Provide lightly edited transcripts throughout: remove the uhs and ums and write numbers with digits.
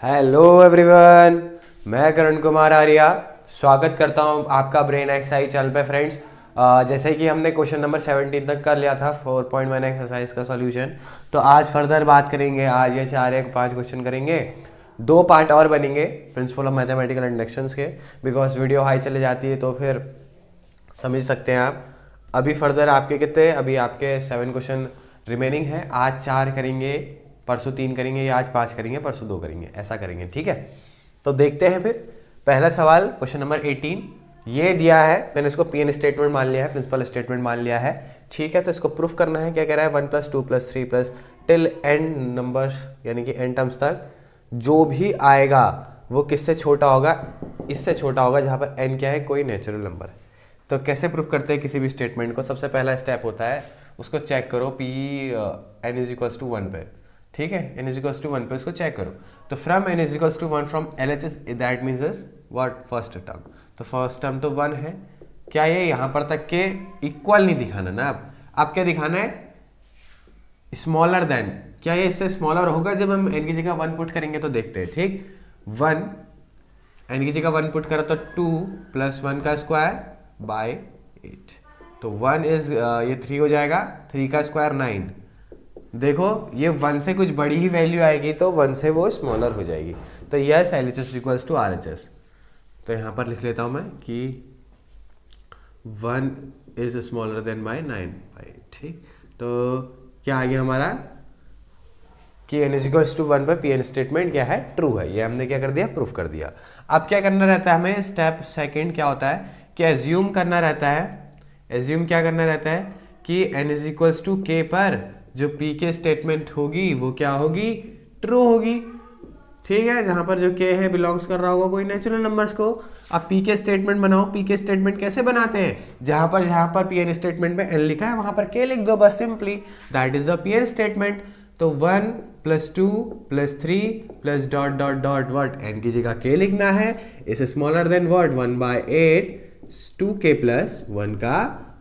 Hello everyone, मैं करण कुमार आर्या स्वागत करता हूं आपका ब्रेन एक्सरसाइज चैनल पे फ्रेंड्स। जैसे कि हमने क्वेश्चन नंबर 17 तक कर लिया था 4.1 एक्सरसाइज का सॉल्यूशन, तो आज फर्दर बात करेंगे। आज ये 4 या 5 क्वेश्चन करेंगे, 2 पार्ट और बनेंगे प्रिंसिपल ऑफ मैथमेटिकल इंडक्शंस के, बिकॉज वीडियो हाई चले जाती है तो फिर समझ सकते हैं आप। अभी फर्दर आपके कितने, अभी आपके 7 क्वेश्चन रिमेनिंग है। आज 4 करेंगे, परसों 3 करेंगे, या आज 5 करेंगे, परसों 2 करेंगे, ऐसा करेंगे, ठीक है। तो देखते हैं फिर। पहला सवाल क्वेश्चन नंबर 18 ये दिया है, मैंने इसको पीएन स्टेटमेंट मान लिया है, प्रिंसिपल स्टेटमेंट मान लिया है, ठीक है। तो इसको प्रूफ करना है। क्या कह रहा है, 1 + 2 + 3 प्लस टिल एंड नंबर्स, यानी कि एन टर्म्स तक जो भी आएगा वो किससे छोटा होगा, इससे छोटा होगा, जहां पर एन क्या है, कोई नेचुरल नंबर है। तो कैसे प्रूफ करते हैं किसी भी स्टेटमेंट को? सबसे पहला स्टेप होता है उसको चेक करो, P N is equals to 1 पे, ठीक है। n इज इक्वल्स टू 1 पे उसको चेक करो। तो from n is equals to 1 from LHS that means what, first term. तो फर्स्ट टर्म तो 1 है। क्या ये यहां पर तक के इक्वल नहीं दिखाना ना, अब क्या दिखाना है, स्मॉलर देन। क्या ये इससे स्मॉलर होगा जब हम n की जगह 1 पुट करेंगे? तो देखते हैं, ठीक। 1 n की जगह 1 पुट करो तो 2 + 1 का स्क्वायर बाय 8, तो 1 इज ये 3 हो जाएगा, 3 का स्क्वायर 9। देखो ये 1 से कुछ बड़ी ही वैल्यू आएगी तो 1 से वो स्मॉलर हो जाएगी। तो yes, LHS equals to RHS। तो यहाँ पर लिख लेता हूँ मैं कि 1 इज स्मॉलर देन बाय 9, ठीक। तो क्या आ गया हमारा कि n इज इक्वल्स टू 1 पर पीएन स्टेटमेंट क्या है, ट्रू है। ये हमने क्या कर दिया, प्रूफ कर दिया। अब क्या करना रहता है हमें, स्टेप सेकेंड क्या होता है कि एज्यूम करना रहता है। एज्यूम क्या करना रहता है कि n is equals to k पर जो p के स्टेटमेंट होगी वो क्या होगी, ट्रू होगी, ठीक है। जहां पर जो k है बिलोंग्स कर रहा होगा कोई नेचुरल नंबर्स को। अब p के स्टेटमेंट बनाओ। p के स्टेटमेंट कैसे बनाते हैं, जहां पर pn स्टेटमेंट में n लिखा है वहां पर k लिख दो बस, simply that is the pn statement. तो 1 + 2 + 3 + dot dot dot what, n की जगह k लिखना है, is smaller than what 1/8 2k + 1 का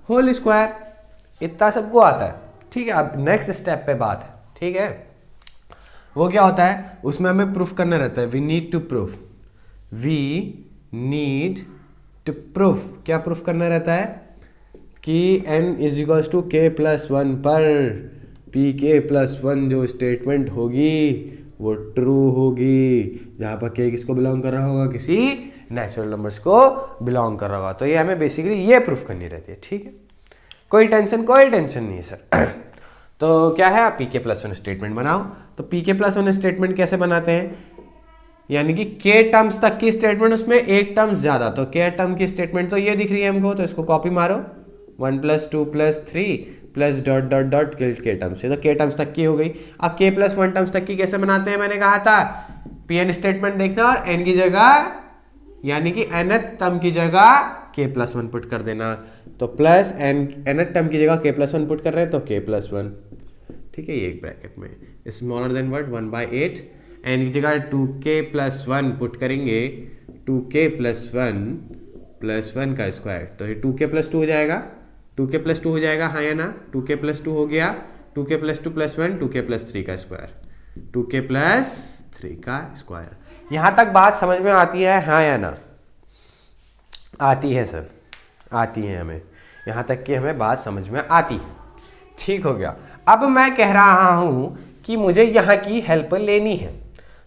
होल स्क्वायर। इतना सबको आता है, ठीक है। अब नेक्स्ट स्टेप पे बात है, ठीक है। वो क्या होता है, उसमें हमें प्रूफ करना रहता है। We need to proof, we need to proof. क्या प्रूफ करना रहता है कि n is equals to k + 1 पर pk + 1 जो स्टेटमेंट होगी वो ट्रू होगी, जहां पर k किसको बिलोंग कर रहा होगा, किसी नेचुरल नंबर्स को बिलोंग कर रहा होगा। तो ये हमें बेसिकली ये प्रूफ करनी रहती है, ठीक है। कोई टेंशन नहीं है सर। तो क्या है, आप pk + 1 स्टेटमेंट बनाओ। तो pk + 1 स्टेटमेंट कैसे बनाते हैं, यानी कि k टर्म्स तक की स्टेटमेंट, उसमें एक टर्म्स ज्यादा। तो k टर्म की स्टेटमेंट तो ये दिख रही है हमको, तो इसको कॉपी मारो, 1 + 2 + 3 + dot dot dot k terms से, तो k टर्म्स तक की हो गई। अब k + 1 टर्म्स तक की कैसे बनाते हैं, मैंने कहा था pn स्टेटमेंट देखना और n की जगह, यानी कि nth टर्म की जगह k + 1 पुट कर देना। तो प्लस nth टर्म की जगह k + 1 पुट कर रहे हैं तो k + 1, ठीक है। ये एक ब्रैकेट में स्मॉलर देन व्हाट 1/8, n की जगह 2k + 1 पुट करेंगे, 2k + 1 का स्क्वायर, तो ये 2k + 2 हो जाएगा, 2k + 2 हो जाएगा, हाँ या ना। 2k + 2 हो गया, 2k + 2 + 1 2k + 3 का स्क्वायर, 2k + 3 का स्क्वायर। यहां तक बात समझ में आती है, हाँ या ना? आती है सर, आती है, हमें यहां तक कि हमें बात समझ में आती है, ठीक हो गया। अब मैं कह रहा हूं कि मुझे यहां की हेल्प लेनी है,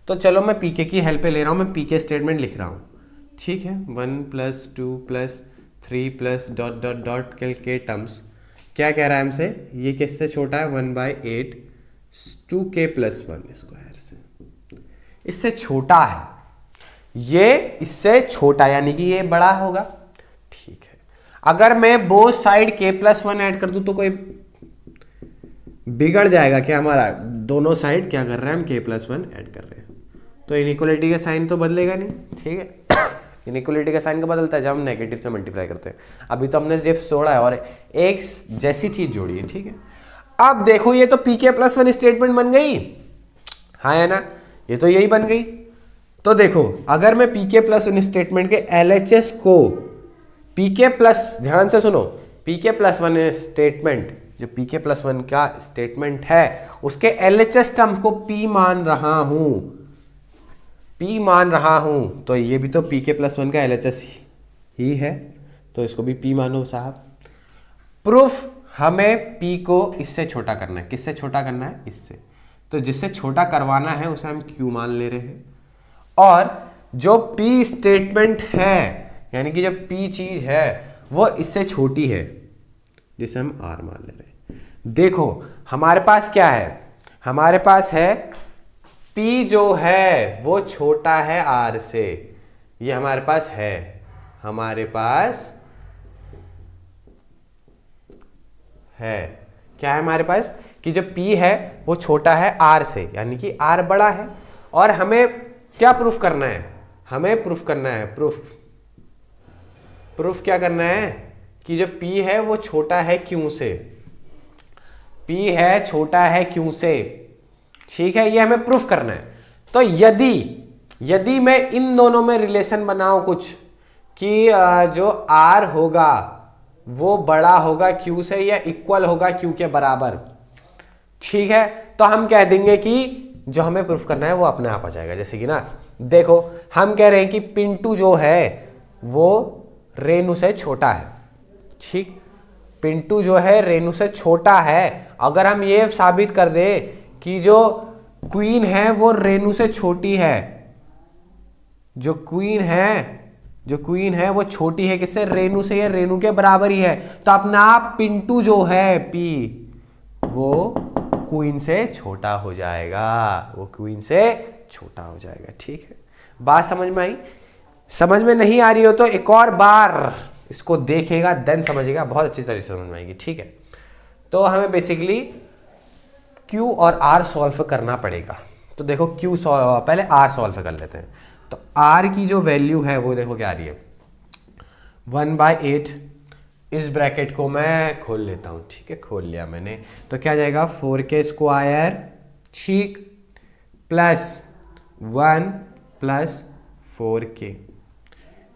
तो चलो मैं पीके की हेल्प ले रहा हूं, मैं पीके स्टेटमेंट लिख रहा हूं, ठीक है। 1 + 2 + 3 + डॉट डॉट डॉट के टर्म्स। क्या कह रहा है हमसे, ये किससे छोटा है, 1/8 2k + 1 स्क्वायर से, इससे छोटा है, ये इससे छोटा, यानी कि ये बड़ा होगा, ठीक है। अगर मैं बोथ साइड k + 1 ऐड कर दूं तो कोई बिगड़ जाएगा क्या हमारा, दोनों साइड क्या कर रहे हैं हम, k + 1 ऐड कर रहे हैं, तो इनइक्वालिटी का साइन तो बदलेगा नहीं, ठीक है। इनइक्वालिटी का साइन का बदलता है जब हम नेगेटिव से मल्टीप्लाई करते हैं। अभी तो हमने जब जोड़ा है और एक जैसी चीज जोड़ी है, ठीक है। अब देखो ये तो pk + 1 स्टेटमेंट बन गई, हाँ या ना, ये तो यही बन गई। तो देखो अगर मैं pk + 1 स्टेटमेंट के LHS को pk प्लस, ध्यान से सुनो, pk + 1 स्टेटमेंट, जो pk + 1 का स्टेटमेंट है उसके LHS टर्म को p मान रहा हूं, P मान रहा हूं तो ये भी तो P के प्लस वन का LHS ही है, तो इसको भी P मानो साहब। प्रूफ हमें P को इससे छोटा करना है। किससे छोटा करना है? इससे। तो जिससे छोटा करवाना है उसे हम Q मान ले रहे हैं, और जो P स्टेटमेंट है यानी कि जो P चीज है वो इससे छोटी है, जिसे हम R मान ले रहे हैं। देखो हमारे पास क्या है, हमारे पास है P जो है वो छोटा है R से, ये हमारे पास है, हमारे पास है क्या है हमारे पास कि जो P है वो छोटा है R से, यानी कि R बड़ा है। और हमें क्या प्रूफ करना है? हमें प्रूफ करना है, प्रूफ क्या करना है कि जो P है वो छोटा है Q से, P है छोटा है Q से, ठीक है, ये हमें प्रूफ करना है। तो यदि मैं इन दोनों में रिलेशन बनाऊं कुछ कि जो R होगा वो बड़ा होगा Q से या इक्वल होगा Q के बराबर, ठीक है, तो हम कह देंगे कि जो हमें प्रूफ करना है वो अपने आप आ जाएगा। जैसे कि ना देखो हम कह रहे हैं कि पिंटू जो है वो रेनू से छोटा है, ठीक, पिंटू जो है रेनू से छोटा है। अगर हम ये साबित कर दे कि जो क्वीन है वो रेनू से छोटी है, जो क्वीन है वो छोटी है किससे? रेनू से, या रेनू के बराबर ही है, तो अपना आप पिंटू जो है P वो क्वीन से छोटा हो जाएगा, वो क्वीन से छोटा हो जाएगा, ठीक है। बात समझ में आई? समझ में नहीं आ रही हो तो एक और बार इसको देखेगा देन समझेगा, बहुत अच्छी तरह से समझ में आएगी, ठीक है। तो हमें बेसिकली Q और R सॉल्व करना पड़ेगा। तो देखो पहले R सॉल्व कर लेते हैं। तो R की जो वैल्यू है वो देखो क्या आ रही है, 1/8। इस ब्रैकेट को मैं खोल लेता हूं, ठीक है, खोल लिया मैंने। तो क्या जाएगा 4k², ठीक, प्लस 1 प्लस 4k।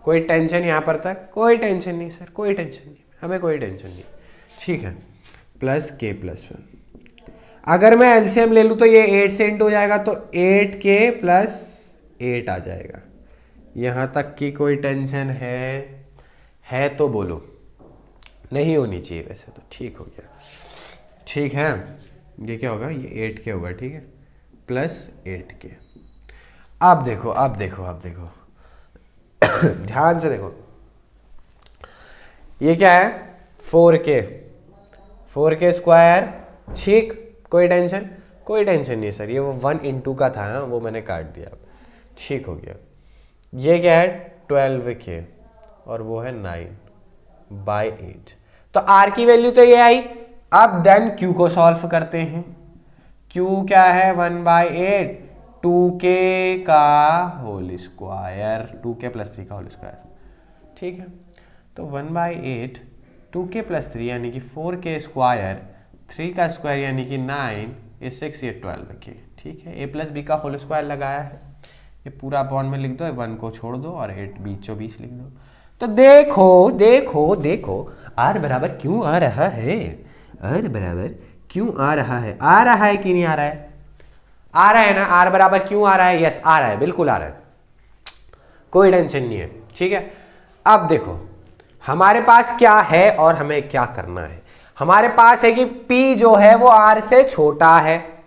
कोई टेंशन यहां पर तक? कोई टेंशन नहीं सर, कोई टेंशन नहीं, हमें कोई टेंशन नहीं, ठीक है, प्लस k+1। अगर मैं एलसीएम ले लूं तो ये 8 से इंटू हो जाएगा, तो 8k + 8 आ जाएगा। यहां तक की कोई टेंशन है तो बोलो, नहीं होनी चाहिए वैसे तो, ठीक हो गया, ठीक है। ये क्या होगा? ये 8k होगा, ठीक है, प्लस 8k। अब देखो ध्यान से देखो, ये क्या है? 4k², ठीक, कोई टेंशन नहीं सर, ये वो 1 × का था, वो मैंने काट दिया, ठीक हो गया। ये क्या है? 12k और वो है 9/8। तो R की वैल्यू तो ये आई। अब देन Q को सॉल्व करते हैं। Q क्या है? 1/8 2k का होल स्क्वायर, 2k + 3 का होल स्क्वायर, ठीक है। तो 1/8 2k + 3 यानी कि 4k², 3 का स्क्वायर यानी कि 9, ये 6, ये 12k, ठीक है। a + b का होल स्क्वायर लगाया है, ये पूरा अपॉन में लिख दो, 1 को छोड़ दो और 8 बीचों बीच लिख दो। तो देखो R बराबर क्यों आ रहा है? R बराबर क्यों आ रहा है? आ रहा है कि नहीं आ रहा है? आ रहा है ना? R बराबर क्यों आ रहा है? यस आ रहा है, बिल्कुल आ रहा है, कोई टेंशन नहीं है, ठीक है। अब देखो हमारे पास क्या है और हमें क्या करना है। हमारे पास है कि P जो है वो R से छोटा है,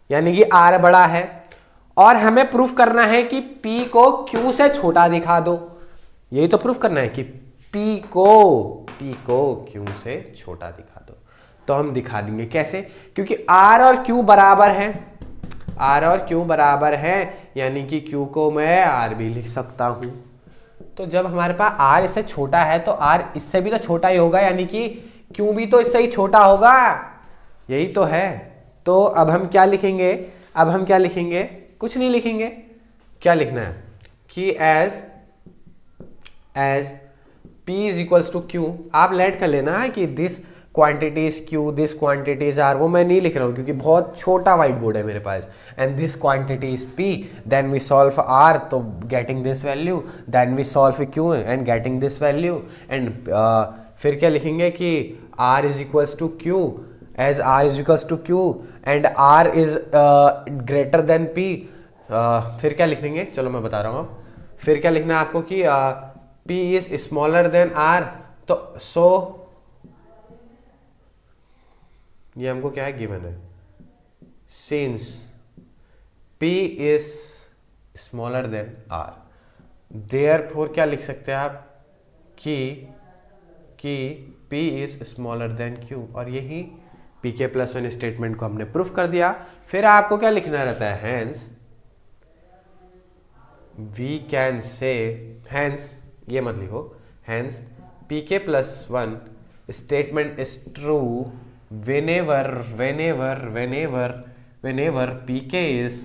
यानी कि R बड़ा है, और हमें प्रूफ करना है कि P को Q से छोटा दिखा दो। यही तो प्रूफ करना है कि P को Q से छोटा दिखा दो। तो हम दिखा देंगे कैसे? क्योंकि R और Q बराबर हैं, यानी कि Q को मैं R भी लिख सकता हूं। तो जब हमारे पास R इससे छोटा है तो R इससे भी तो छोटा ही होगा, यानी कि Q भी तो इससे ही छोटा होगा, यही तो है। तो अब हम क्या लिखेंगे? कुछ नहीं लिखेंगे। क्या लिखना है कि एज P = Q, आप लेट कर लेना है कि this quantities Q, this quantities R, वो मैं नहीं लिख रहा हूँ क्योंकि बहुत छोटा व्हाइट बोर्ड है मेरे पास। And this quantities P, then we solve R, तो getting this value, then we solve Q and getting this value, and फिर क्या लिखेंगे कि R = Q, as R = Q and R is greater than P, फिर क्या लिखेंगे, चलो मैं बता रहा हूँ। फिर क्या लिखना है आपको कि P is smaller than R, तो सो ये हमको क्या है, गिवन है, since P is smaller than R, therefore क्या लिख सकते हैं आप कि P is smaller than Q, और यही pk+1 स्टेटमेंट को हमने प्रूफ कर दिया। फिर आपको क्या लिखना रहता है, hence we can say, hence ये मत लिखो, hence pk+1 statement is true whenever pk is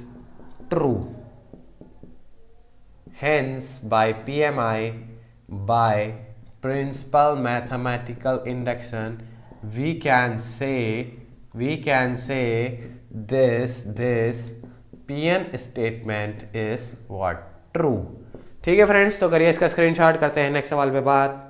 true, hence by PMI, by principal mathematical induction, we can say this Pn statement is what, true। ठीक है फ्रेंड्स, तो करिए इसका screenshot, करते हैं नेक्स्ट सवाल पे बात।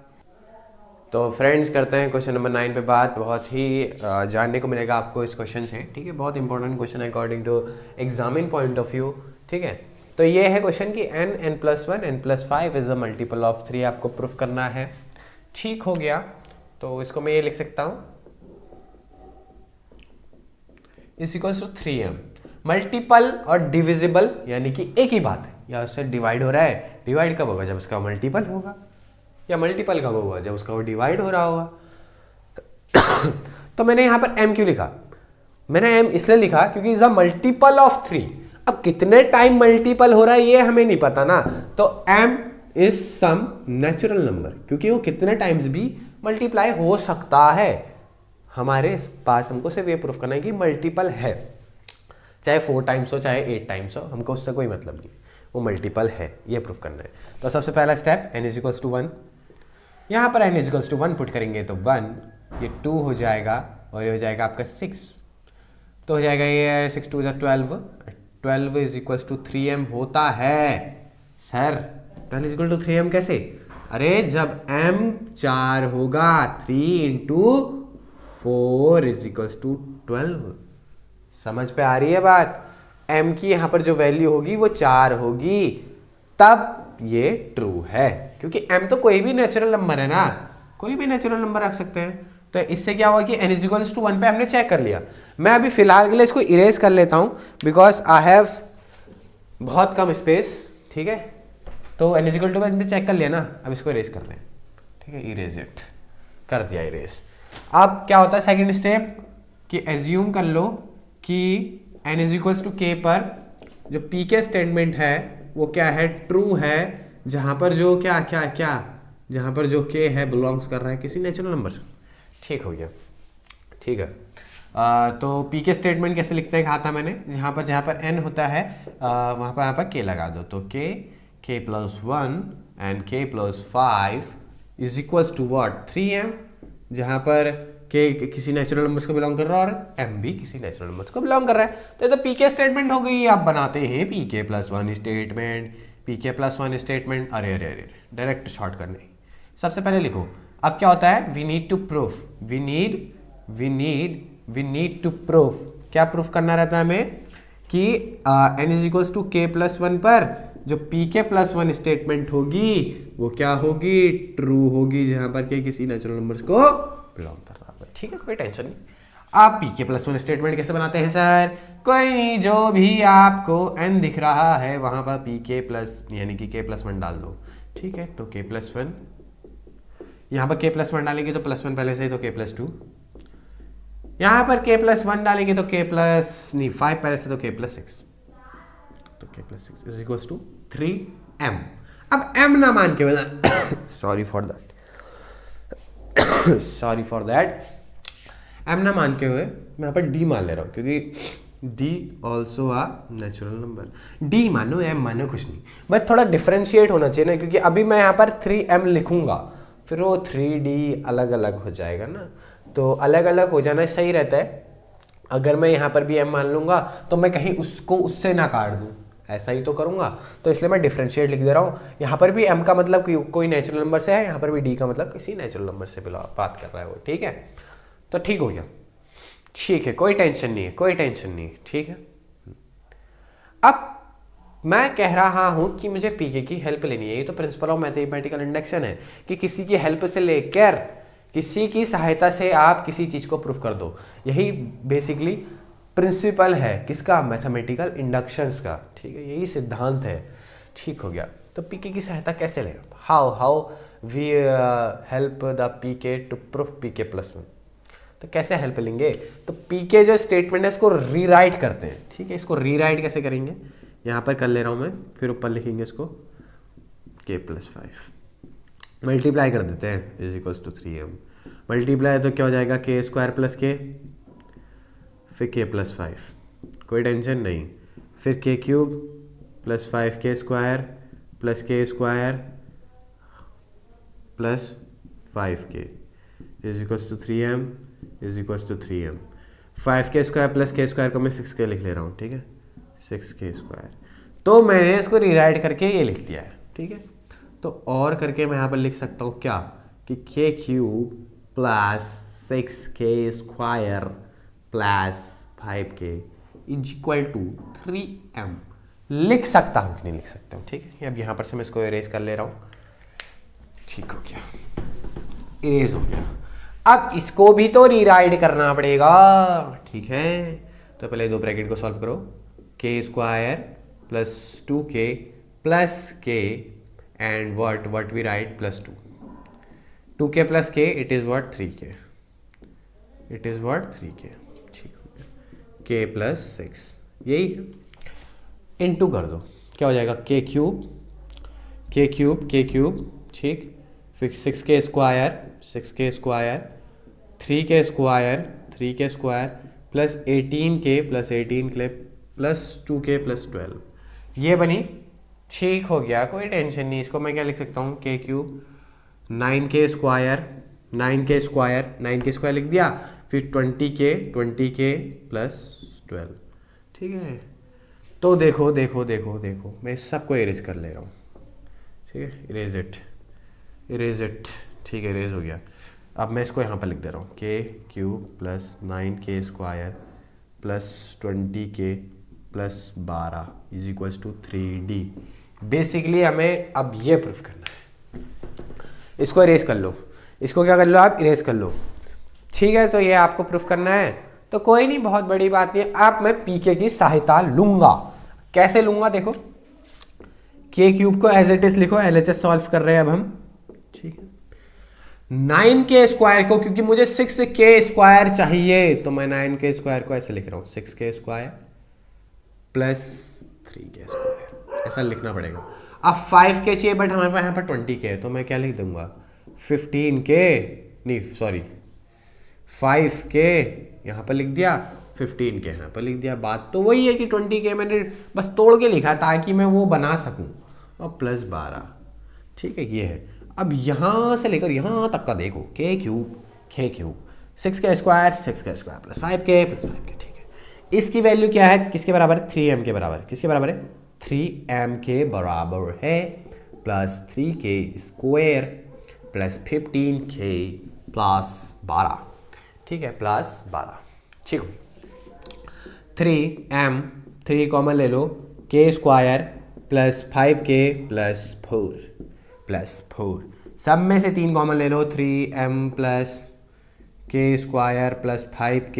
तो फ्रेंड्स करते हैं क्वेश्चन नंबर 9 पे बात। बहुत ही जानने को मिलेगा आपको इस क्वेश्चन से, ठीक है, बहुत इंपॉर्टेंट क्वेश्चन है according to examine point of view, ठीक है। तो ये है क्वेश्चन कि n+1 n+5 is a multiple of 3 आपको प्रूफ करना है। ठीक हो गया, तो इसको मैं ये लिख सकता हूँ is equals to 3m। Multiple और डिविजिबल यानी कि एक ही बात है, या उससे डिवाइड हो रहा है, डिवाइड कब होगा, जब उसका मल्टीपल होगा, या मल्टीपल कब होगा, जब उसका वो डिवाइड हो रहा होगा। तो मैंने यहां पर m क्यों लिखा, मैंने m इसलिए लिखा क्योंकि इज अ मल्टीपल ऑफ 3। अब कितने टाइम मल्टीपल हो रहा है ये हमें नहीं पता ना, तो m is some natural number, क्योंकि वो कितने टाइम्स भी मल्टीप्लाई हो सकता है। हमारे पास हमको सिर्फ ये प्रूफ करना है कि मल्टीपल है, चाहे 4 टाइम्स हो चाहे 8 टाइम्स हो, हमको उससे कोई मतलब नहीं, वो मल्टीपल है, ये प्रूफ करना है। तो सबसे पहला step n is equals to 1, यहाँ पर n is equals to 1 put करेंगे तो 1, ये 2 हो जाएगा और ये हो जाएगा आपका 6, तो हो जाएगा ये 6 2 12, 12 इज इक्वल्स टू 3m होता है। Sir 12 is equal to 3m कैसे, अरे जब m 4 होगा, 3 इंटू 4 इज इक्वल्स टू 12। समझ पे आ रही है बात, m की यहाँ पर जो वैल्यू होगी वो 4 होगी, तब ये ट्रू है, क्योंकि m तो कोई भी नेचुरल नंबर है ना, कोई भी नेचुरल नंबर रख सकते हैं। तो इससे क्या हुआ कि n इज इक्वल्स टू 1 पे हमने चेक कर लिया। मैं अभी फिलहाल के लिए इसको इरेज कर लेता हूं, बिकॉज आई हैव बहुत कम स्पेस, ठीक है। तो n इज इक्वल टू हमने चेक कर लिया ना, अब इसको इरेज कर रहे हैं, ठीक है, इरेज इट, कर दिया इरेज। अब क्या होता है सेकेंड स्टेप, कि एज्यूम कर लो कि n is equals to k पर जो p के स्टेटमेंट है वो क्या है, ट्रू है, जहां पर जो क्या जहां पर जो k है बिलोंग्स कर रहा है किसी नेचुरल नंबर से। ठीक हो गया, ठीक है। तो p के स्टेटमेंट कैसे लिखते हैं, कहा था मैंने, जहां पर n होता है वहां पर यहाँ पर k लगा दो, तो k+1 and k+5 is equals to what, 3m, जहां पर k किसी नेचुरल नंबर्स को बिलोंग कर रहा है और m भी किसी नेचुरल नंबर्स को बिलोंग कर रहा है। तो ये तो p के स्टेटमेंट हो गई। आप बनाते हैं pk+1 स्टेटमेंट, pk+1 स्टेटमेंट, अरे डायरेक्ट शॉर्ट करने। सबसे पहले लिखो, अब क्या होता है, we need to proof, we need to proof, क्या प्रूफ करना रहता है हमें, कि n is equals to k+1 पर जो pk+1 स्टेटमेंट होगी वो क्या होगी, ट्रू होगी, जहां पर k किसी नेचुरल नंबर्स को बिलोंग कर रहा है। ठीक है, कोई टेंशन नहीं। आप pk+1 स्टेटमेंट कैसे बनाते हैं सर, कोई नहीं, जो भी आपको n दिख रहा है वहां पर pk+ यानी कि k+1 डाल दो, ठीक है। तो k+1, यहाँ पर k+1 डालेंगे तो +1 पहले से ही, तो k+2, यहाँ पर k+1 डालेंगे तो k+5 पहले से, तो k+6, तो k+6 is equals to 3m। अब m ना मान के बना सॉरी फॉर दैट, m ना मान के हुए मैं यहाँ पर d मान ले रहा हूँ, क्योंकि d ऑल्सो आ नेचुरल नंबर। d मानो m मानो कुछ नहीं, बट थोड़ा डिफ्रेंशिएट होना चाहिए ना, क्योंकि अभी मैं यहाँ पर 3m लिखूंगा फिर वो 3d अलग अलग हो जाएगा ना, तो अलग अलग हो जाना सही रहता है। अगर मैं यहाँ पर भी m मान लूंगा तो मैं कहीं उसको उससे ना काट दूँ, ऐसा ही तो करूंगा, तो इसलिए मैं डिफरेंशिएट लिख दे रहा हूँ। यहाँ पर भी m का मतलब कोई नेचुरल नंबर से है, यहाँ पर भी d का मतलब किसी नेचुरल नंबर से बात कर रहा है वो, ठीक है। तो ठीक हो गया, ठीक है, कोई टेंशन नहीं है, ठीक है। अब मैं कह रहा हूं कि मुझे पीके की हेल्प लेनी है। ये तो प्रिंसिपल ऑफ मैथमेटिकल इंडक्शन है कि किसी की हेल्प से लेकर किसी की सहायता से आप किसी चीज को प्रूफ कर दो। यही बेसिकली प्रिंसिपल है किसका, मैथमेटिकल इंडक्शंस का। ठीक है, यही सिद्धांत है। ठीक हो गया। तो पीके की सहायता कैसे लें, how we help the PK to proof PK plus one. तो कैसे हेल्प लेंगे, तो पीके जो स्टेटमेंट है इसको रीराइट करते हैं। ठीक है, इसको रीराइट कैसे करेंगे, यहाँ पर कर ले रहा हूँ मैं, फिर ऊपर लिखेंगे इसको k+5 मल्टीप्लाई कर देते हैं is equals to 3m। Multiply तो क्या हो जाएगा, k स्क्वायर प्लस के, फिर k+5, कोई टेंशन नहीं, फिर k cube plus 5k square plus k square plus 5k is equals to 3m is equals to 3m। 5k square plus k square को मैं 6k लिख ले रहा हूँ। ठीक है, 6k स्क्वायर। तो मैंने इसको रिराइट करके ये लिख दिया है। ठीक है, तो और करके मैं यहाँ पर लिख सकता हूँ क्या, कि k cube plus 6k square plus 5k is equal to 3m। लिख सकता हूँ कि नहीं लिख सकता हूँ। ठीक है, अब यहाँ पर से मैं इसको इरेज कर ले रहा हूँ। ठीक हो गया, इरेज हो गया। अब इसको भी तो रीराइट करना पड़ेगा। ठीक है, तो पहले दो ब्रैकेट को सॉल्व करो, k square plus 2k plus k and what we write plus 2k plus k it is what 3k, it is what 3k। ठीक हो गया, k प्लस 6 यही है, इनटू कर दो, क्या हो जाएगा k क्यूब। ठीक, फिर 6k square 3k square plus 18k plus 2k plus 12 ये बनी। ठीक हो गया, कोई टेंशन नहीं। इसको मैं क्या लिख सकता हूँ, k क्यूब 9k स्क्वायर लिख दिया, फिर 20k प्लस 12। ठीक है, तो देखो मैं सबको इरेज कर ले रहा हूँ। ठीक है, इरेज इट। ठीक है, इरेज हो गया। अब मैं इसको यहाँ पर लिख दे रहा हूँ, k cube plus 9k square plus 20k plus 12 is equals to 3d। Basically हमें अब ये प्रूफ करना है। इसको इरेज कर लो, इसको क्या कर लो आप, इरेज कर लो। ठीक है, तो ये आपको प्रूफ करना है, तो कोई नहीं, बहुत बड़ी बात नहीं। अब मैं पीके की सहायता लूंगा। कैसे लूंगा, देखो k क्यूब को एज इट इज लिखो, LHS सॉल्व कर रहे हैं अब हम। ठीक है, 9k स्क्वायर को, क्योंकि मुझे 6k स्क्वायर चाहिए, तो मैं 9k स्क्वायर को ऐसे लिख रहा हूँ, 6k square plus 3k square, ऐसा लिखना पड़ेगा। अब 5k चाहिए, बट हमारे पास यहाँ पर 20k है, तो मैं क्या लिख दूंगा, 5k यहाँ पर लिख दिया, 15k यहाँ पर लिख दिया। बात तो वही है कि 20k मैंने बस तोड़ के लिखा ताकि मैं वो बना सकूं, और प्लस 12। ठीक है, ये है। अब यहाँ से लेकर यहाँ तक का देखो, k cube 6k square plus 5k plus 5k। ठीक है, इसकी वैल्यू क्या है, किसके बराबर है, 3m के बराबर। किसके बराबर है, 3m के बराबर है, plus 3k square plus 15k plus 12। ठीक है, प्लस 12। ठीक है, 3m 3 कॉमन ले लो, k square plus 5k plus 4 सब में से 3 कॉमन ले लो, 3m plus k square plus 5k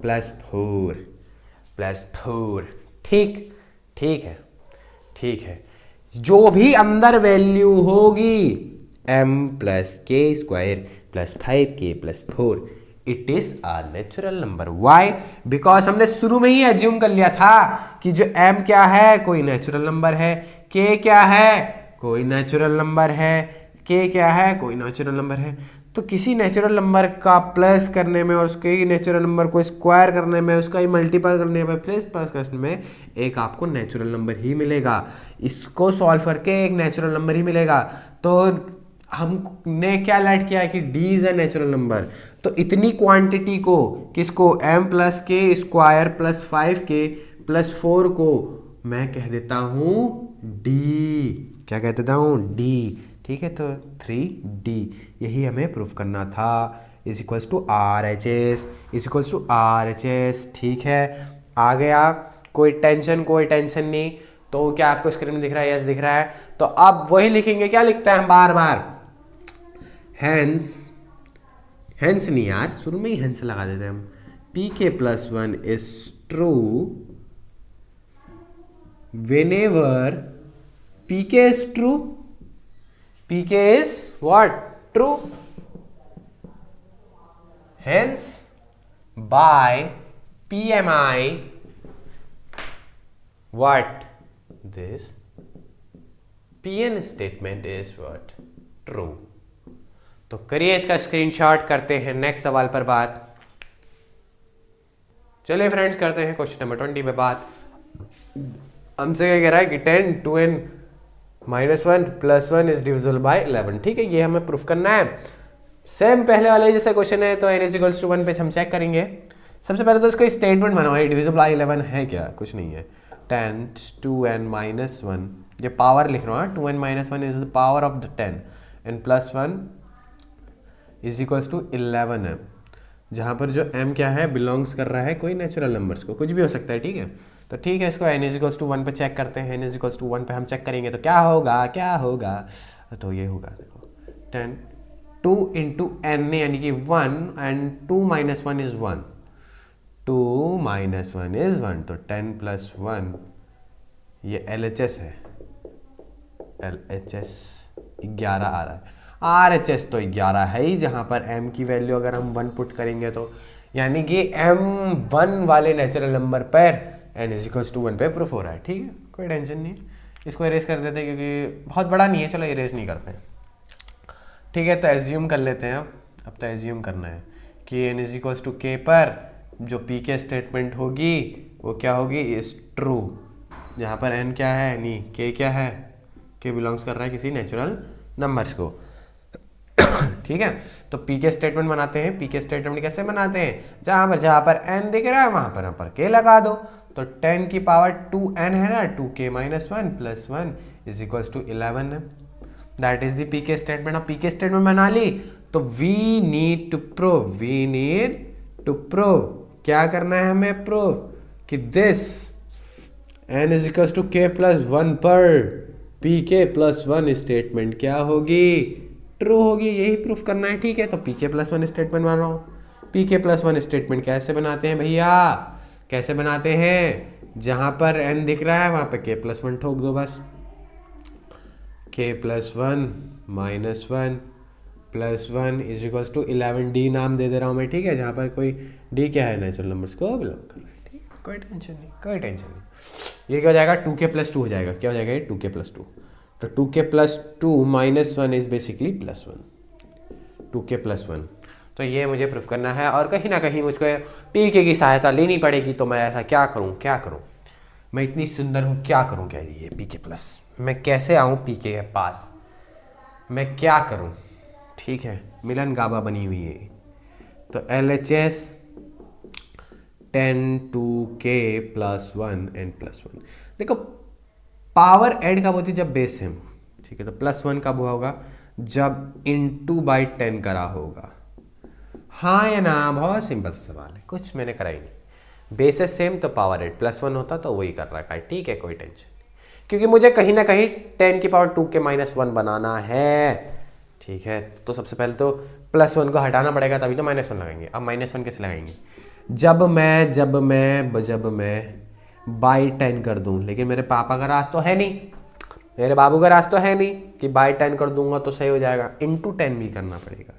plus 4। ठीक है, जो भी अंदर वैल्यू होगी m plus k square plus 5k plus 4 it is a natural number. Why, because हमने शुरू में ही एज्यूम कर लिया था कि जो m क्या है, कोई नेचुरल नंबर है, k क्या है, कोई नेचुरल नंबर है, k क्या है, कोई नेचुरल नंबर है। तो किसी नेचुरल नंबर का प्लस करने में और उसके नेचुरल नंबर को स्क्वायर करने में, उसका ही मल्टीपल करने में, प्लस करने में एक आपको नेचुरल नंबर ही मिलेगा। इसको सॉल्व करके एक नेचुरल नंबर ही मिलेगा। तो हमने क्या लैट किया कि d is a natural number. तो इतनी क्वांटिटी को, किसको, m प्लस के स्क्वायर प्लस 5k प्लस 4 को मैं कह देता हूँ d। क्या कह देता हूँ, d। ठीक है, तो 3d यही हमें प्रूफ करना था। Is equals to RHS। ठीक है, आ गया, कोई टेंशन नहीं। तो क्या आपको स्क्रीन में दिख रहा है? यस दिख रहा है। तो अब वही लिखेंगे, क्या लिखते हैं हम बार बार, हेंस, हेंस नहीं यार, शुरू में ही हेंस लगा देते हैं हम, pk+1 is true whenever pk is true, pk is what? True. Hence by PMI what? This PN statement is what? True. तो करिए इसका स्क्रीनशॉट, करते हैं नेक्स्ट सवाल पर बात। चलिए फ्रेंड्स करते हैं क्वेश्चन नंबर 20 पे बात। हमसे क्या कह रहा है कि 10 2n -1 + 1 इज डिविजिबल बाय 11। ठीक है, ये हमें प्रूफ करना है। सेम पहले वाले जैसे क्वेश्चन है, तो n = 1 पे हम चेक करेंगे। सबसे पहले तो इसको स्टेटमेंट बनाओ, डिविजिबल बाय 11 है क्या? कुछ नहीं है। 10 2n -1, ये पावर लिख रहा हूँ, 2n - 1 is the power of the 10 and +1 is equals to 11 है, जहाँ पर जो m क्या है, बिलोंग्स कर रहा है कोई नेचुरल नंबर्स को, कुछ भी हो सकता है। ठीक है, तो ठीक है, इसको n = 1 पे चेक करते हैं। n = 1 पे हम चेक करेंगे तो क्या होगा, क्या होगा? तो ये होगा, देखो 10 2 × n यानी कि 1 एंड 2 - 1 इज 1, 2 - 1 इज 1, तो 10 + 1 ये LHS है, LHS 11 आ रहा है। RHS तो 11 है ही, जहाँ पर m की वैल्यू अगर हम 1 पुट करेंगे तो यानी कि m 1 वाले नेचुरल नंबर पर n = 1 पे प्रूफ हो रहा है। ठीक है, कोई टेंशन नहीं, इसको इरेज कर देते हैं क्योंकि बहुत बड़ा नहीं है। चलो इरेज नहीं करते हैं। ठीक है, तो एज्यूम कर लेते हैं। अब तो एज्यूम करना है कि n = k पर जो pk स्टेटमेंट होगी वो क्या होगी, इज ट्रू, जहाँ पर n क्या है, नहीं k क्या है, k बिलोंग्स कर रहा है किसी नेचुरल नंबर्स को। ठीक है, तो pk स्टेटमेंट बनाते हैं। pk स्टेटमेंट कैसे बनाते हैं, जहाँ पर n दिख रहा है वहाँ पर k लगा दो, तो 10 की पावर 2n है ना, 2k - 1 + 1 इज इक्वल्स टू 11 है। That is the pk statement. अब pk स्टेटमेंट बना ली तो वी नीड टू प्रूव, क्या करना है हमें, प्रूव कि दिस n = k + 1 पर pk + 1 स्टेटमेंट क्या होगी, ट्रू होगी, यही प्रूफ करना है। ठीक है, तो pk + 1 स्टेटमेंट बना रहा हूँ। pk + 1 स्टेटमेंट कैसे बनाते हैं भैया, कैसे बनाते हैं, जहां पर n दिख रहा है वहां पे k + 1 ठोक दो बस। k + 1 - 1 + 1 is equals to 11, d नाम दे दे रहा हूँ मैं। ठीक है, जहां पर कोई d क्या है, नेचुरल नंबर्स को बिलोंग कर रहा है। ठीक है, कोई टेंशन नहीं, कोई टेंशन नहीं। ये क्या हो जाएगा, 2k + 2 हो जाएगा। क्या हो जाएगा ये, 2k + 2। तो 2k + 2 - 1 इज बेसिकली +1, 2k + 1। तो ये मुझे प्रूफ करना है, और कहीं ना कहीं मुझको pk की सहायता लेनी पड़ेगी। तो मैं ऐसा क्या करूं, मैं इतनी सुंदर हूं, क्या करूं, कह रही है pk+, मैं कैसे आऊं pk के पास, मैं क्या करूं? ठीक है, मिलन गाबा बनी हुई है। तो LHS 10 2k + 1 n + 1। देखो पावर ऐड कब होती है, जब बेस सेम। ठीक है, तो +1 कब हुआ होगा, जब *10 करा होगा। हाँ या ना, बहुत सिंपल सवाल है, कुछ मैंने करा ही नहीं। बेसिस सेम तो पावर 8 +1 होता तो वही कर रखा है। ठीक है, कोई टेंशन नहीं, क्योंकि मुझे कहीं ना कहीं 10 की पावर 2k - 1 बनाना है। ठीक है, तो सबसे पहले तो +1 को हटाना पड़ेगा, तभी तो -1 लगाएंगे। अब -1 कैसे लगाएंगे, जब मैं बाई 10 कर दूं, लेकिन मेरे पापा का राज तो है नहीं, मेरे बाबू का राज तो है नहीं कि बाई 10 कर दूंगा तो सही हो जाएगा। * 10 भी करना पड़ेगा,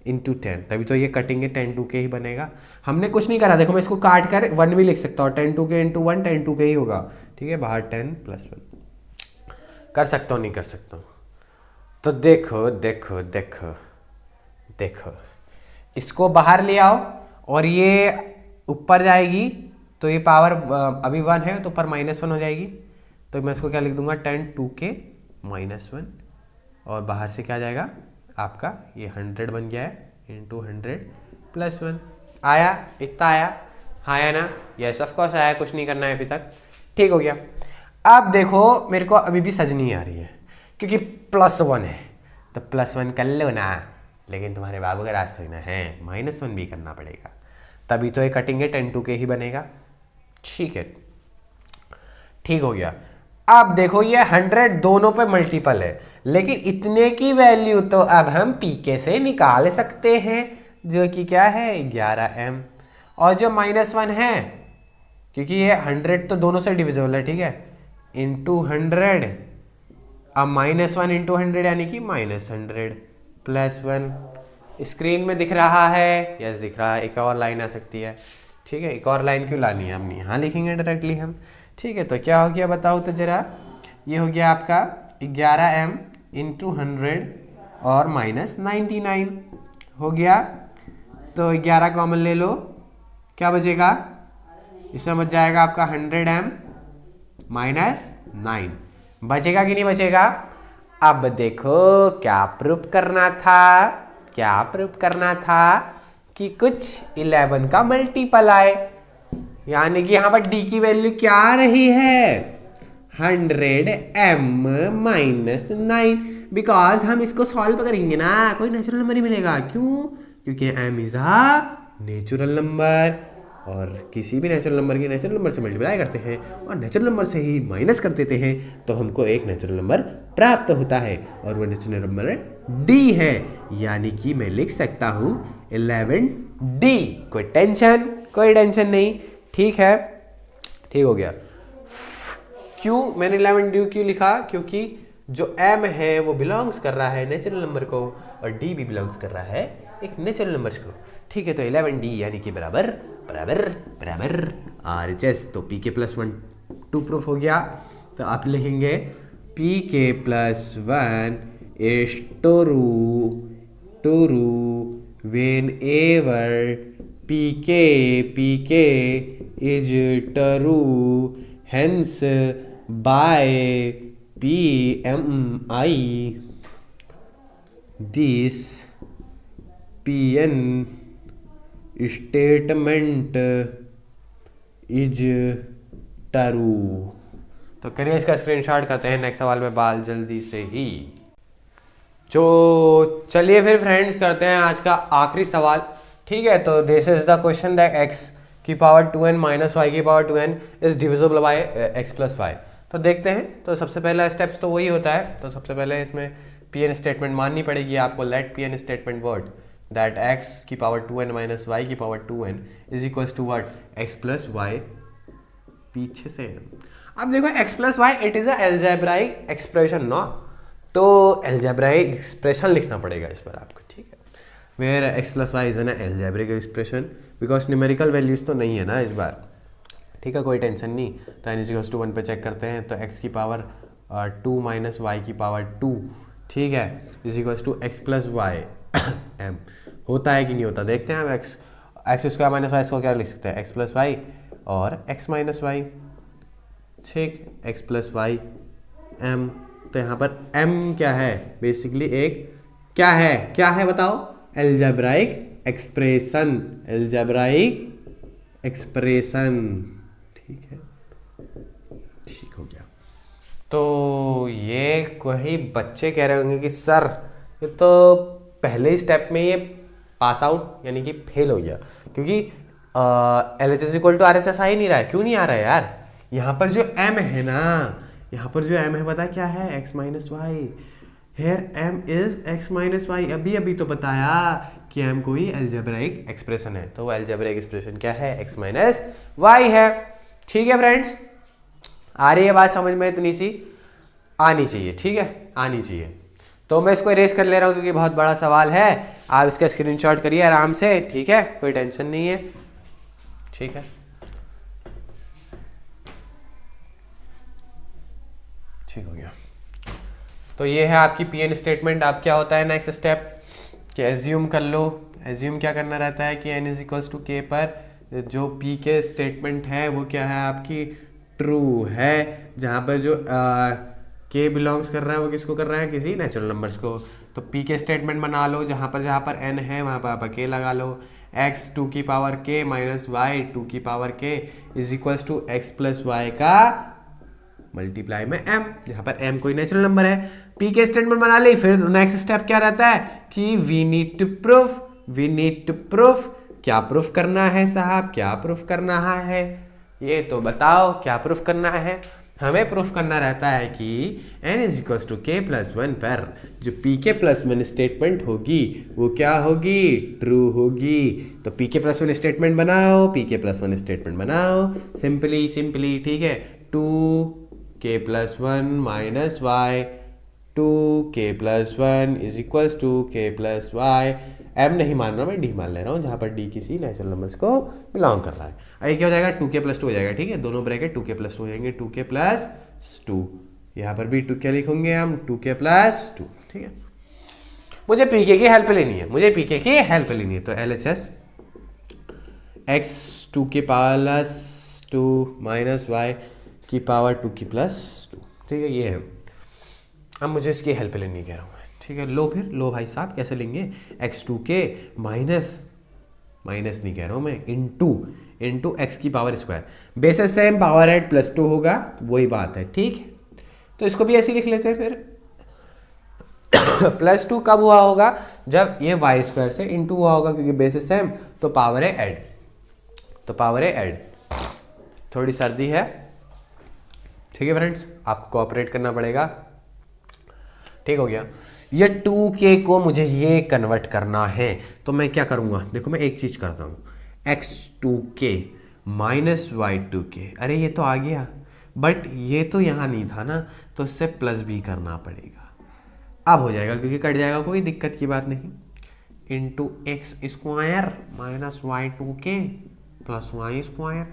* 10, तभी तो ये कटेंगे 10 2k ही बनेगा। हमने कुछ नहीं करा, देखो मैं इसको काट कर 1 भी लिख सकता हूँ, 10 2k × 1 10 2k ही होगा। ठीक है, बाहर 10 + 1 कर सकता हूँ, नहीं कर सकता हूँ। तो देखो इसको बाहर ले आओ और ये ऊपर जाएगी, तो ये पावर अभी 1 है तो ऊपर -1 हो जाएगी। तो मैं इसको क्या लिख दूंगा, 10 2k - 1, और बाहर से क्या जाएगा आपका, ये 100 बन गया है, × 100 + 1 आया, इतना आया, हाँ या ना, यस ऑफ कोर्स आया, कुछ नहीं करना है अभी तक। ठीक हो गया। अब देखो मेरे को अभी भी सज नहीं आ रही है, क्योंकि +1 है, तो +1 कर लो ना, लेकिन तुम्हारे बाबू का रास्ता ना है, -1 भी करना पड़ेगा, तभी तो ये कटेंगे 10 2k ही बनेगा। ठीक है, ठीक हो गया। अब देखो ये 100 दोनों पे मल्टीपल है, लेकिन इतने की वैल्यू तो अब हम पीके से निकाल सकते हैं, जो कि क्या है 11m। और जो -1 है, क्योंकि ये 100 तो दोनों से डिविजिबल है, ठीक है, इंटू 100, अब -1 इंटू 100 यानी कि -100 +1 स्क्रीन में दिख रहा है, यस दिख रहा है। एक और लाइन आ सकती है, ठीक है, एक और लाइन क्यों लानी है, हम यहाँ लिखेंगे डायरेक्टली हम, ठीक है। तो क्या हो गया बताओ तो जरा, ये हो गया आपका 11m इंटू 100 और -99 हो गया। तो 11 कॉमन ले लो, क्या बचेगा, इसमें बच जाएगा आपका 100m -9 बचेगा कि नहीं बचेगा। अब देखो क्या प्रूफ करना था, क्या प्रूफ करना था कि कुछ 11 का मल्टीपल आए, यानी कि यहां पर d की वैल्यू क्या आ रही है 100m -9, बिकॉज हम इसको सॉल्व करेंगे ना कोई नेचुरल नंबर ही मिलेगा। क्यों, क्योंकि m is a natural number, और किसी भी नेचुरल नंबर की नेचुरल नंबर से मल्टीप्लाई करते हैं और नेचुरल नंबर से ही माइनस कर देते हैं, तो हमको एक नेचुरल नंबर प्राप्त होता है, और वो नेचुरल नंबर d है, यानी कि मैं लिख सकता हूँ 11d। कोई टेंशन नहीं, ठीक है, ठीक हो गया। क्यों मैंने 11d क्यों लिखा, क्योंकि जो m है वो बिलोंग्स कर रहा है नेचुरल नंबर को, और d भी बिलोंग्स कर रहा है एक नेचुरल नंबर को, ठीक है। तो 11d यानी कि बराबर बराबर बराबर RHS, तो pk +1 2 प्रूफ हो गया। तो आप लिखेंगे pk +1 is true whenever pk is true, hence by PMI this PN statement is true. तो करिए इसका स्क्रीनशॉट करते हैं नेक्स्ट सवाल में बाल जल्दी से ही। जो चलिए फिर फ्रेंड्स करते हैं आज का आखिरी सवाल, ठीक है। तो this is the question that x की पावर 2n माइनस y की power 2n is divisible by x + y। तो देखते हैं, तो सबसे पहला स्टेप्स तो वही होता है। तो सबसे पहले इसमें pn स्टेटमेंट माननी पड़ेगी आपको, let pn statement word that x की पावर 2n माइनस y की power 2n is equal to what x + y, पीछे से। अब देखो x + y it is a algebraic expression no, तो अलजेब्राइक एक्सप्रेशन लिखना पड़ेगा इस पर आपको, ठीक है। Where x + y is an algebraic expression, because numerical values तो नहीं है ना इस बार, ठीक है, कोई टेंशन नहीं। तो n = 1 पे चेक करते हैं, तो x की पावर 2 माइनस y की पावर 2, ठीक है, is equal to x + y m होता है कि नहीं होता, देखते हैं। हम x² माइनस y को क्या लिख सकते हैं, x + y और x - y, ठीक, x + y m। तो यहाँ पर m क्या है, बेसिकली एक क्या है बताओ, अलजेब्राइक एक्सप्रेशन, ठीक है, ठीक हो गया। तो ये कोई बच्चे कह रहे होंगे कि सर ये तो पहले स्टेप में ये पास आउट यानी कि फेल हो गया, क्योंकि LHS = RHS आ ही नहीं रहा है। क्यों नहीं आ रहा है यार, यहाँ पर जो m है ना, यहाँ पर जो m है पता क्या है, x - y, here m is x - y। अभी तो बताया कि m कोई अलजेब्राइक एक्सप्रेशन है, तो वो अलजेब्राइक एक्सप्रेशन क्या है, x - y है, ठीक है फ्रेंड्स। आ रही है बात समझ में, इतनी सी आनी चाहिए, ठीक है, आनी चाहिए। तो मैं इसको इरेज कर ले रहा हूँ क्योंकि बहुत बड़ा सवाल है, आप इसका स्क्रीनशॉट करिए आराम से, ठीक है, कोई टेंशन नहीं है, ठीक है, ठीक हो गया। तो ये है आपकी pn स्टेटमेंट। अब क्या होता है नेक्स्ट स्टेप, कि एज्यूम कर लो। एज्यूम क्या करना रहता है कि n = k पर जो pk स्टेटमेंट है वो क्या है आपकी ट्रू है, जहाँ पर जो k बिलोंग्स कर रहा है वो किसको कर रहा है, किसी नेचुरल नंबर्स को। तो pk स्टेटमेंट बना लो, जहाँ पर n है वहाँ पर आप k लगा लो, x 2 की पावर k माइनस y 2 की power k is equal to x + y का मल्टीप्लाई में m, यहाँ पर m कोई नेचुरल नंबर है। pk स्टेटमेंट बना ली, फिर नेक्स्ट स्टेप क्या रहता है कि वी नीड टू प्रूफ। क्या प्रूफ करना है साहब, क्या प्रूफ करना है, ये तो बताओ क्या प्रूफ करना है। हमें प्रूफ करना रहता है कि n is equal to k plus one पर जो P k plus one statement होगी वो क्या होगी, ट्रू होगी। तो p k plus one statement बनाओ, p k plus one statement बनाओ, सिंपली सिंपली, ठीक है। 2k plus one minus y, 2k plus one is equal to k plus y. m नहीं मान रहा, मैं d मान ले रहा हूँ, जहाँ पर d किसी नेचुरल नंबर्स को बिलोंग कर रहा है। ये क्या हो जाएगा, 2k प्लस टू हो जाएगा, ठीक है। दोनों ब्रैकेट 2k प्लस टू हो जाएंगे, 2k प्लस टू। यहाँ पर भी 2 क्या लिखेंगे हम, 2k प्लस टू, ठीक है। मुझे pk की हेल्प लेनी है, मुझे pk की हेल्प लेनी है। तो LHS x 2 के प्लस टू माइनस वाई की पावर 2 की प्लस टू, ठीक है, ये है। अब मुझे इसकी हेल्प लेनी कह रहा हूँ, ठीक है। लो फिर लो भाई साहब, कैसे लेंगे, x2 के माइनस नहीं कह रहा हूँ मैं, इंटू एक्स की power square, basis same, power add plus two होगा, वही बात है, ठीक है। तो इसको भी ऐसे लिख लेते हैं फिर। प्लस टू कब हुआ होगा, जब ये वाई स्क्वायर से इंटू हुआ होगा, क्योंकि बेसिस सेम तो पावर है एड, तो पावर है एड। थोड़ी सर्दी है, ठीक है फ्रेंड्स, आपको कोऑपरेट करना पड़ेगा, ठीक हो गया। ये 2k को मुझे ये कन्वर्ट करना है, तो मैं क्या करूंगा, देखो मैं एक चीज करता हूं, x2k माइनस y2k, अरे ये तो आ गया, बट ये तो यहां नहीं था ना, तो इससे प्लस भी करना पड़ेगा। अब हो जाएगा, क्योंकि कट जाएगा, कोई दिक्कत की बात नहीं। Into x square minus y2k plus y square,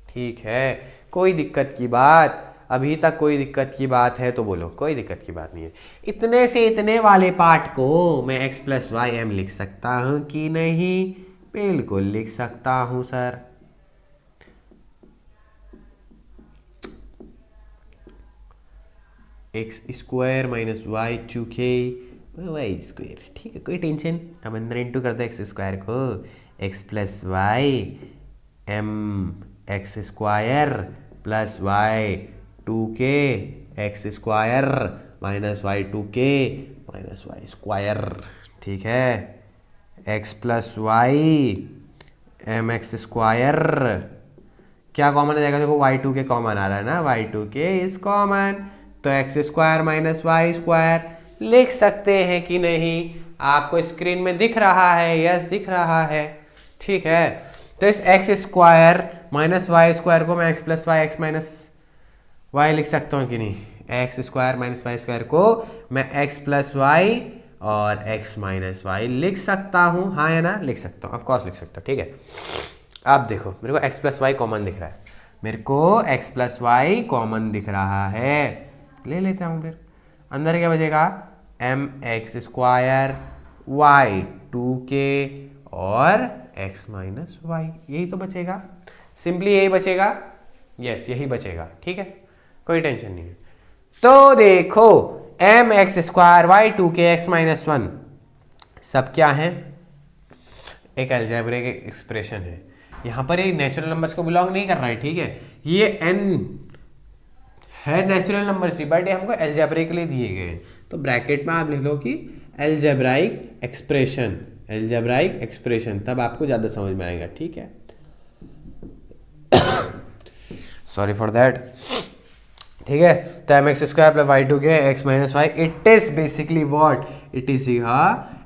ठीक है, कोई दिक्कत की बात, अभी तक कोई दिक्कत की बात है तो बोलो, कोई दिक्कत की बात नहीं है। इतने से इतने वाले पार्ट को मैं x प्लस वाई एम लिख सकता हूं कि नहीं, बिल्कुल लिख सकता हूं sir. X square minus y 2k y square, ठीक है, कोई टेंशन। अब अंदर इंटू कर दो एक्स स्क्वायर को, x plus y m x square plus y 2k x square minus y 2k minus y square, ठीक है। x plus y m x square, क्या कॉमन आ जाएगा, देखो y2k कॉमन आ रहा है ना, y2k इज कॉमन, तो x square minus y square लिख सकते हैं कि नहीं, आपको स्क्रीन में दिख रहा है, यस दिख रहा है, ठीक है। तो इस x square minus y square को मैं x plus y x minus y लिख सकता हूँ कि नहीं, x square minus y square को मैं एक्स प्लस वाई और एक्स माइनस वाई लिख सकता हूँ, हाँ है ना, लिख सकता हूँ, ऑफकोर्स लिख सकता हूँ, ठीक है। अब देखो मेरे को एक्स प्लस वाई कॉमन दिख रहा है, मेरे को एक्स प्लस वाई कॉमन दिख रहा है, ले लेता हूँ। फिर अंदर क्या बचेगा, M x square y 2k और एक्स माइनस वाई, यही तो बचेगा, सिंपली यही बचेगा, यस यही बचेगा, ठीक है, कोई टेंशन नहीं है। तो देखो m x square y 2k x minus one सब क्या है, एक अलजेब्रिक एक्सप्रेशन है, यहाँ पर एक नेचुरल नंबर्स को बिलोंग नहीं कर रहा है, ठीक है। ये n है नेचुरल नंबर सी, बट ये हमको अलजेब्रिक के लिए दिए गए हैं, तो ब्रैकेट में आप लिख लो कि अलजेब्राइक एक्सप्रेशन, अलजेब्राइक एक्सप्रेशन, तब आपको ज्यादा समझ में आएगा, ठीक है। सॉरी फॉर दैट, ठीक है। तो m x square plus y 2k x minus y, it is basically what, it is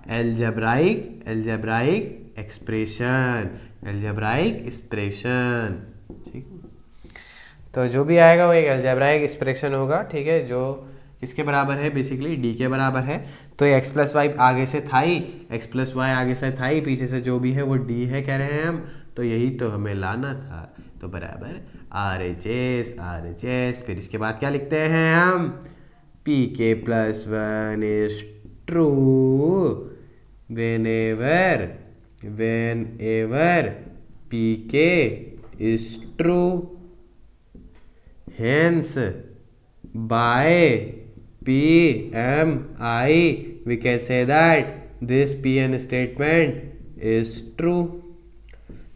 algebraic expression, algebraic expression, ठीक। तो जो भी आएगा वो एक अलजेब्राइक एक्सप्रेशन होगा, ठीक है, जो किसके बराबर है, बेसिकली d के बराबर है। तो ये x प्लस वाई आगे से था ही, x प्लस वाई आगे से था ही, पीछे से जो भी है वो d है कह रहे हैं हम, तो यही तो हमें लाना था, तो बराबर RHS, फिर इसके बाद क्या लिखते हैं हम, pk plus one is true whenever pk is true, hence by PMI we can say that this PN statement is true,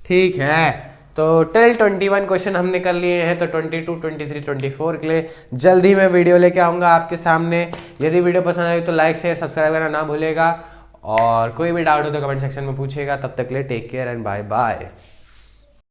ठीक है। तो टिल 21 क्वेश्चन हमने कर लिए हैं, तो 22, 23, 24 के लिए जल्द ही मैं वीडियो लेके आऊँगा आपके सामने। यदि वीडियो पसंद आई तो लाइक शेयर सब्सक्राइब करना ना भूलेगा, और कोई भी डाउट हो तो कमेंट सेक्शन में पूछेगा। तब तक के लिए take care and bye bye.